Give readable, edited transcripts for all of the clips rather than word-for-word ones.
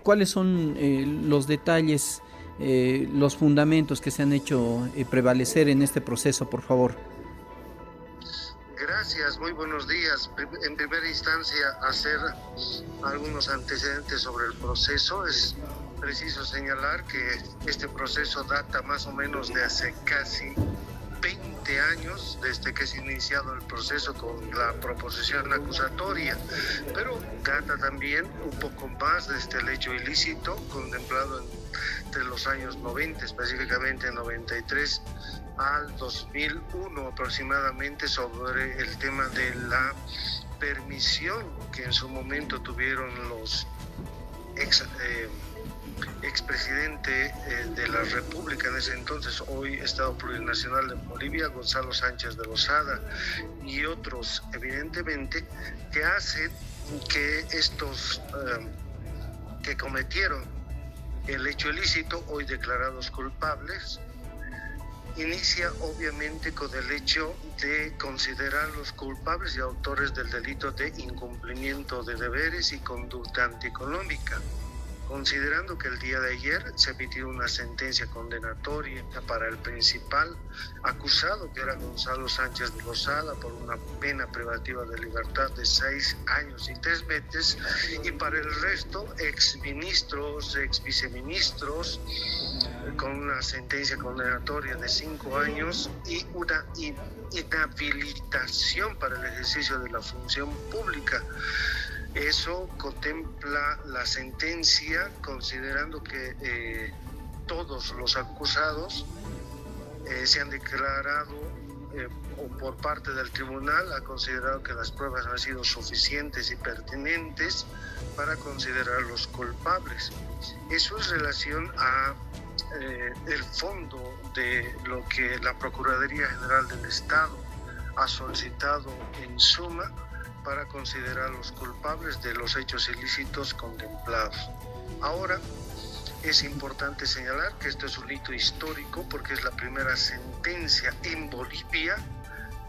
¿cuáles son los detalles, los fundamentos que se han hecho prevalecer en este proceso, por favor? Gracias, muy buenos días. En primera instancia, hacer algunos antecedentes sobre el proceso. Es preciso señalar que este proceso data más o menos de hace casi 20 años, desde que se ha iniciado el proceso con la proposición acusatoria, pero data también un poco más desde el hecho ilícito contemplado entre los años 90, específicamente 93 al 2001 aproximadamente, sobre el tema de la permisión que en su momento tuvieron los expresidente de la República en ese entonces, hoy Estado Plurinacional de Bolivia, Gonzalo Sánchez de Lozada, y otros, evidentemente, que hacen que estos que cometieron el hecho ilícito, hoy declarados culpables, inicia obviamente con el hecho de considerarlos culpables y autores del delito de incumplimiento de deberes y conducta antieconómica, considerando que el día de ayer se emitió una sentencia condenatoria para el principal acusado, que era Gonzalo Sánchez de Lozada, por una pena privativa de libertad de 6 años y 3 meses, y para el resto, exministros, exviceministros, con una sentencia condenatoria de 5 años y una inhabilitación para el ejercicio de la función pública. Eso contempla la sentencia, considerando que todos los acusados se han declarado, o por parte del tribunal ha considerado que las pruebas han sido suficientes y pertinentes para considerarlos culpables. Eso es relación a el fondo de lo que la Procuraduría General del Estado ha solicitado en suma para considerar los culpables de los hechos ilícitos contemplados. Ahora, es importante señalar que esto es un hito histórico porque es la primera sentencia en Bolivia,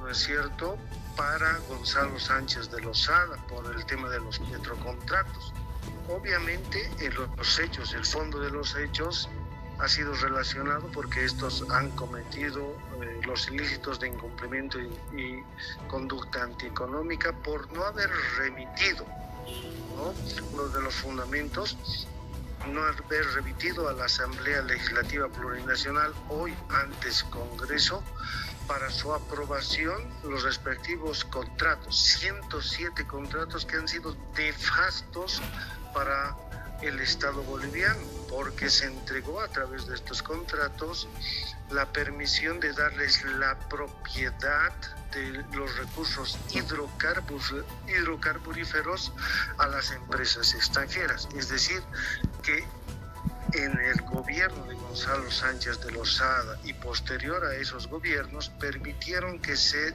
¿no es cierto?, para Gonzalo Sánchez de Lozada por el tema de los petrocontratos. Obviamente, los hechos, el fondo de los hechos ha sido relacionado porque estos han cometido los ilícitos de incumplimiento y conducta antieconómica por no haber remitido, ¿no?, uno de los fundamentos, no haber remitido a la Asamblea Legislativa Plurinacional, hoy antes Congreso, para su aprobación los respectivos contratos, 107 contratos que han sido nefastos para el Estado boliviano, porque se entregó a través de estos contratos la permisión de darles la propiedad de los recursos hidrocarburíferos a las empresas extranjeras. Es decir, que en el gobierno de Gonzalo Sánchez de Lozada y posterior a esos gobiernos permitieron que se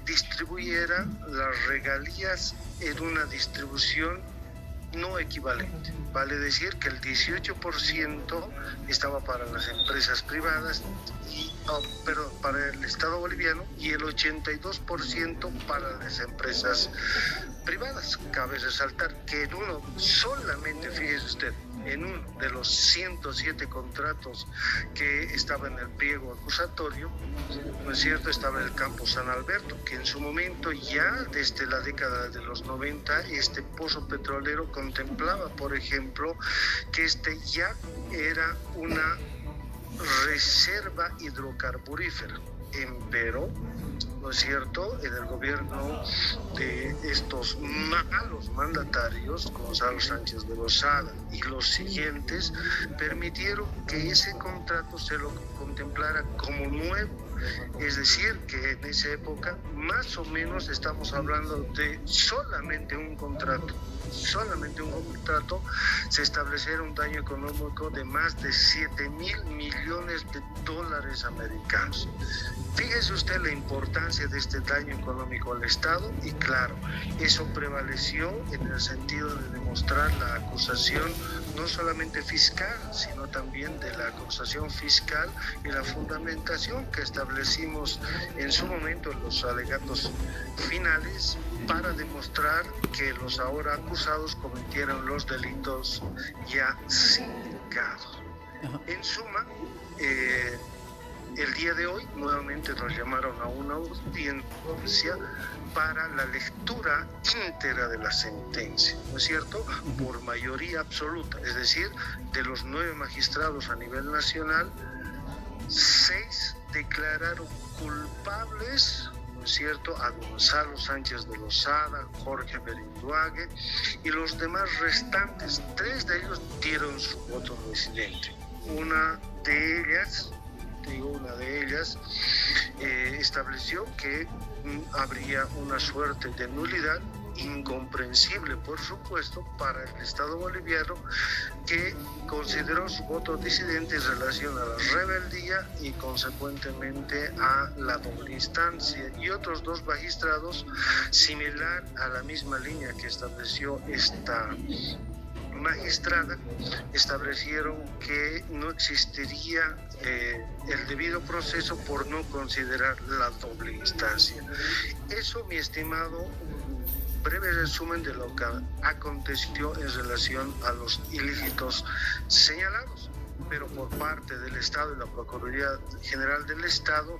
distribuyeran las regalías en una distribución no equivalente. Vale decir que el 18% estaba para las empresas privadas para el Estado boliviano, y el 82% para las empresas privadas. Cabe resaltar que en uno solamente, fíjese usted, en uno de los 107 contratos que estaba en el pliego acusatorio, ¿no es cierto?, estaba el campo San Alberto, que en su momento, ya desde la década de los 90, este pozo petrolero contemplaba, por ejemplo, que este ya era una reserva hidrocarburífera. Empero, ¿no es cierto?, en el gobierno de estos malos mandatarios, Gonzalo Sánchez de Lozada y los siguientes, permitieron que ese contrato se lo contemplara como nuevo. Es decir, que en esa época, más o menos, estamos hablando de solamente un contrato, se estableciera un daño económico de más de 7,000 millones de dólares americanos. Fíjese usted la importancia de este daño económico al Estado, y claro, eso prevaleció en el sentido de demostrar la acusación no solamente fiscal, sino también de la acusación fiscal y la fundamentación que establecimos en su momento en los alegatos alegatos finales para demostrar que los ahora acusados cometieron los delitos ya sindicados. En suma, el día de hoy nuevamente nos llamaron a una audiencia para la lectura íntegra de la sentencia, ¿no es cierto? Por mayoría absoluta, es decir, de los 9 magistrados a nivel nacional, 6 declararon culpables, ¿no es cierto?, a Gonzalo Sánchez de Lozada, Jorge Berinduague, y los demás restantes, 3 de ellos dieron su voto disidente. Una de ellas estableció que habría una suerte de nulidad incomprensible, por supuesto, para el Estado boliviano, que consideró su voto disidente en relación a la rebeldía y consecuentemente a la doble instancia, y otros 2 magistrados, similar a la misma línea que estableció esta magistrada, establecieron que no existiría el debido proceso por no considerar la doble instancia. Eso, mi estimado, breve resumen de lo que aconteció en relación a los ilícitos señalados. Pero por parte del Estado y la Procuraduría General del Estado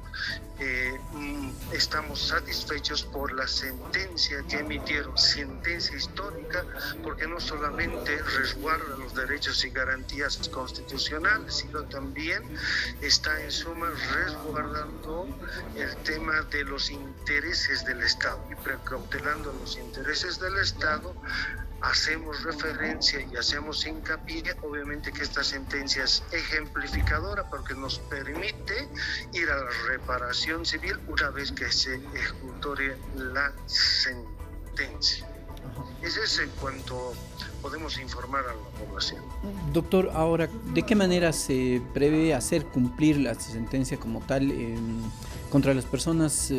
estamos satisfechos por la sentencia que emitieron, sentencia histórica, porque no solamente resguarda los derechos y garantías constitucionales, sino también está en suma resguardando el tema de los intereses del Estado y precautelando los intereses del Estado. Hacemos referencia y hacemos hincapié, obviamente, que esta sentencia es ejemplificadora porque nos permite ir a la reparación civil una vez que se ejecutore la sentencia. Eso es en cuanto podemos informar a la población. Doctor, ahora, ¿de qué manera se prevé hacer cumplir la sentencia como tal contra las personas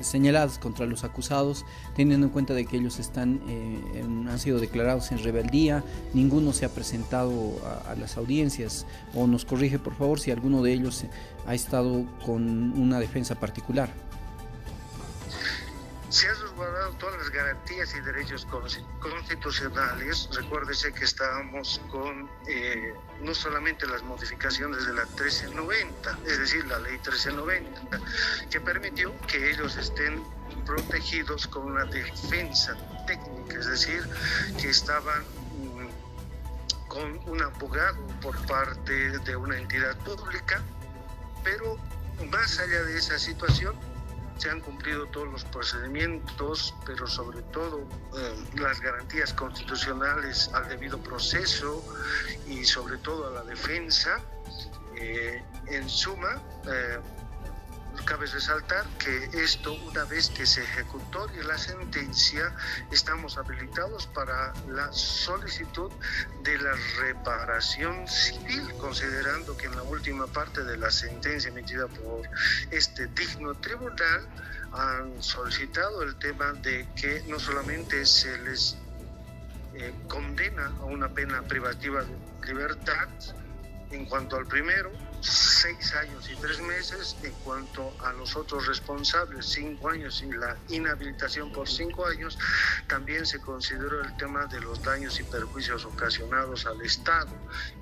señaladas, contra los acusados, teniendo en cuenta de que ellos han sido declarados en rebeldía? Ninguno se ha presentado a las audiencias, o nos corrige por favor si alguno de ellos ha estado con una defensa particular. Se han resguardado todas las garantías y derechos constitucionales. Recuérdese que estábamos con no solamente las modificaciones de la 1390, es decir, la ley 1390, que permitió que ellos estén protegidos con una defensa técnica, es decir, que estaban con un abogado por parte de una entidad pública, pero más allá de esa situación, se han cumplido todos los procedimientos, pero sobre todo las garantías constitucionales al debido proceso y sobre todo a la defensa. En suma, cabe resaltar que esto, una vez que se ejecutó la sentencia, estamos habilitados para la solicitud de la reparación civil, considerando que en la última parte de la sentencia emitida por este digno tribunal han solicitado el tema de que no solamente se les condena a una pena privativa de libertad, en cuanto al primero, 6 años y 3 meses, en cuanto a los otros responsables, 5 años y la inhabilitación por 5 años, también se consideró el tema de los daños y perjuicios ocasionados al Estado.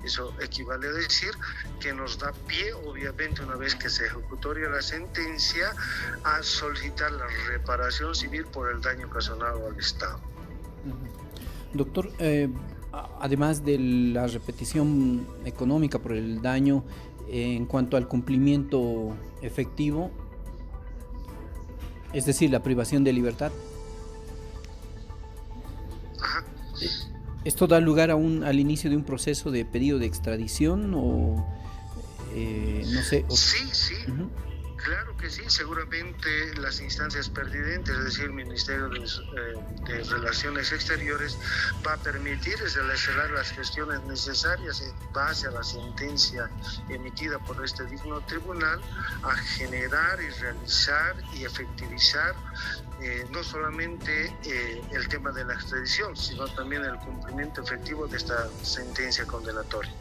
Eso equivale a decir que nos da pie, obviamente, una vez que se ejecutoria la sentencia, a solicitar la reparación civil por el daño ocasionado al Estado. Doctor, además de la repetición económica por el daño, en cuanto al cumplimiento efectivo, es decir, la privación de libertad, ¿esto da lugar al inicio de un proceso de pedido de extradición o no sé? Sí. Claro que sí, seguramente las instancias pertinentes, es decir, el Ministerio de Relaciones Exteriores, va a permitir realizar las gestiones necesarias en base a la sentencia emitida por este digno tribunal, a generar y realizar y efectivizar no solamente el tema de la extradición, sino también el cumplimiento efectivo de esta sentencia condenatoria.